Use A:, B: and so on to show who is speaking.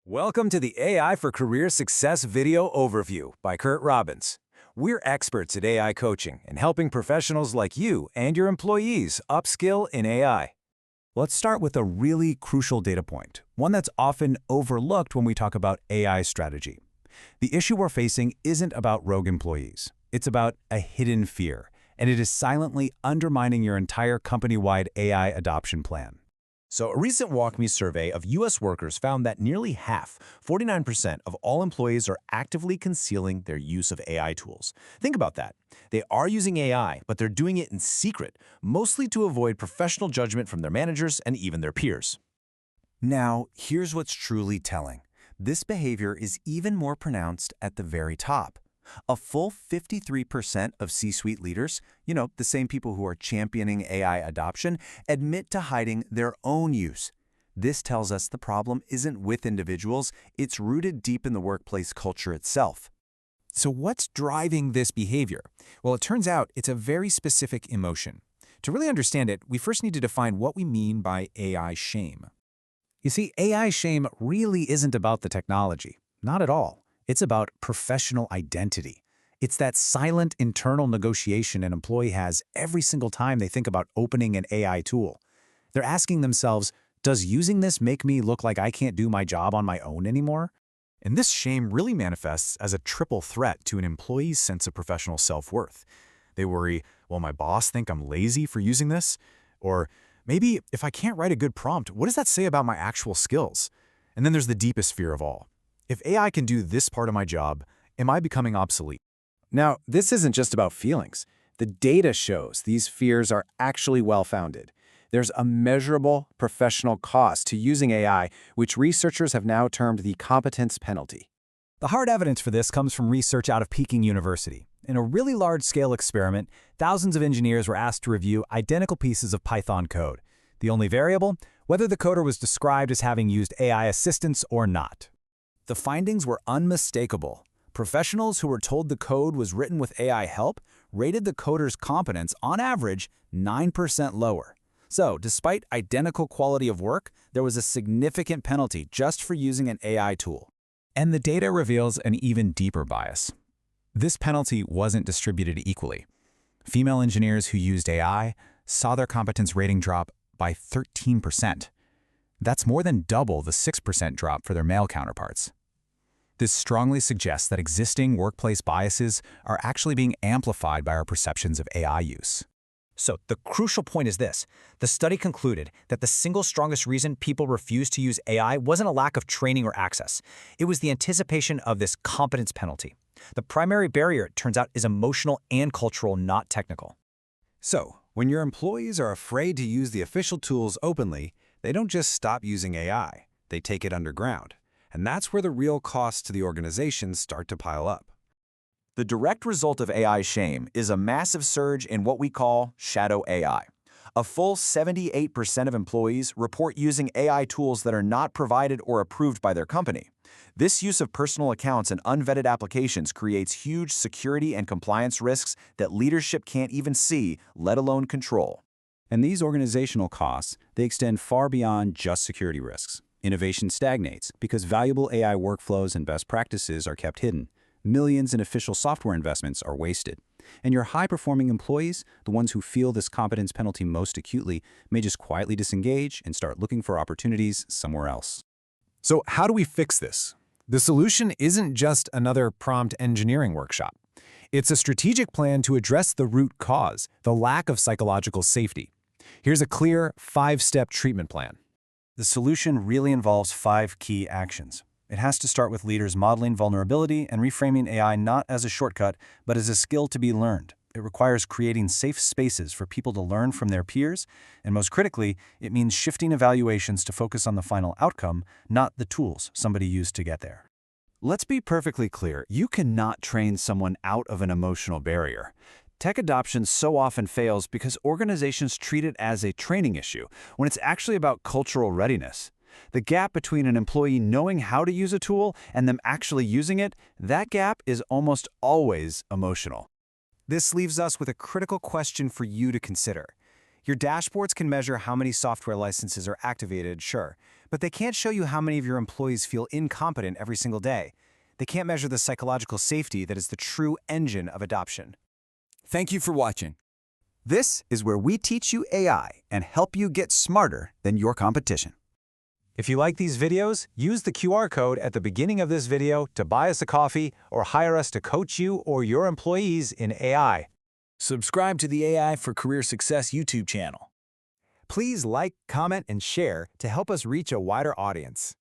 A: Welcome to the AI for Career Success video overview by Curt Robbins. We're experts at AI coaching and helping professionals like you and your employees upskill in AI. Let's start with a really crucial data point, one that's often overlooked when we talk about AI strategy. The issue we're facing isn't about rogue employees. It's about a hidden fear, and it is silently undermining your entire company-wide AI adoption plan.
B: So a recent WalkMe survey of U.S. workers found that nearly half, 49% of all employees are actively concealing their use of AI tools. Think about that. They are using AI, but they're doing it in secret, mostly to avoid professional judgment from their managers and even their peers.
A: Now, here's what's truly telling. This behavior is even more pronounced at the very top. A full 53% of C-suite leaders, the same people who are championing AI adoption, admit to hiding their own use. This tells us the problem isn't with individuals, it's rooted deep in the workplace culture itself.
C: So what's driving this behavior? Well, it turns out it's a very specific emotion. To really understand it, we first need to define what we mean by AI shame. You see, AI shame really isn't about the technology. Not at all. It's about professional identity. It's that silent internal negotiation an employee has every single time they think about opening an AI tool. They're asking themselves, does using this make me look like I can't do my job on my own anymore? And this shame really manifests as a triple threat to an employee's sense of professional self-worth. They worry, will my boss think I'm lazy for using this? Or maybe if I can't write a good prompt, what does that say about my actual skills? And then there's the deepest fear of all. If AI can do this part of my job, am I becoming obsolete?
A: Now, this isn't just about feelings. The data shows these fears are actually well-founded. There's a measurable professional cost to using AI, which researchers have now termed the competence penalty.
C: The hard evidence for this comes from research out of Peking University. In a really large-scale experiment, thousands of engineers were asked to review identical pieces of Python code. The only variable? Whether the coder was described as having used AI assistance or not. The findings were unmistakable. Professionals who were told the code was written with AI help rated the coder's competence, on average, 9% lower. So, despite identical quality of work, there was a significant penalty just for using an AI tool. And the data reveals an even deeper bias. This penalty wasn't distributed equally. Female engineers who used AI saw their competence rating drop by 13%. That's more than double the 6% drop for their male counterparts. This strongly suggests that existing workplace biases are actually being amplified by our perceptions of AI use.
D: So the crucial point is this. The study concluded that the single strongest reason people refused to use AI wasn't a lack of training or access. It was the anticipation of this competence penalty. The primary barrier, it turns out, is emotional and cultural, not technical.
A: So, when your employees are afraid to use the official tools openly, they don't just stop using AI, they take it underground. And that's where the real costs to the organization start to pile up. The direct result of AI shame is a massive surge in what we call shadow AI. A full 78% of employees report using AI tools that are not provided or approved by their company. This use of personal accounts and unvetted applications creates huge security and compliance risks that leadership can't even see, let alone control. And these organizational costs, they extend far beyond just security risks. Innovation stagnates because valuable AI workflows and best practices are kept hidden. Millions in official software investments are wasted. And your high-performing employees, the ones who feel this competence penalty most acutely, may just quietly disengage and start looking for opportunities somewhere else.
C: So how do we fix this? The solution isn't just another prompt engineering workshop. It's a strategic plan to address the root cause, the lack of psychological safety. Here's a clear 5-step treatment plan.
A: The solution really involves 5 key actions. It has to start with leaders modeling vulnerability and reframing AI not as a shortcut, but as a skill to be learned. It requires creating safe spaces for people to learn from their peers, and most critically, it means shifting evaluations to focus on the final outcome, not the tools somebody used to get there. Let's be perfectly clear, you cannot train someone out of an emotional barrier. Tech adoption so often fails because organizations treat it as a training issue, when it's actually about cultural readiness. The gap between an employee knowing how to use a tool and them actually using it, that gap is almost always emotional.
C: This leaves us with a critical question for you to consider. Your dashboards can measure how many software licenses are activated, sure, but they can't show you how many of your employees feel incompetent every single day. They can't measure the psychological safety that is the true engine of adoption.
E: Thank you for watching.
F: This is where we teach you AI and help you get smarter than your competition.
C: If you like these videos, use the QR code at the beginning of this video to buy us a coffee or hire us to coach you or your employees in AI.
E: Subscribe to the AI for Career Success YouTube channel.
A: Please like, comment, and share to help us reach a wider audience.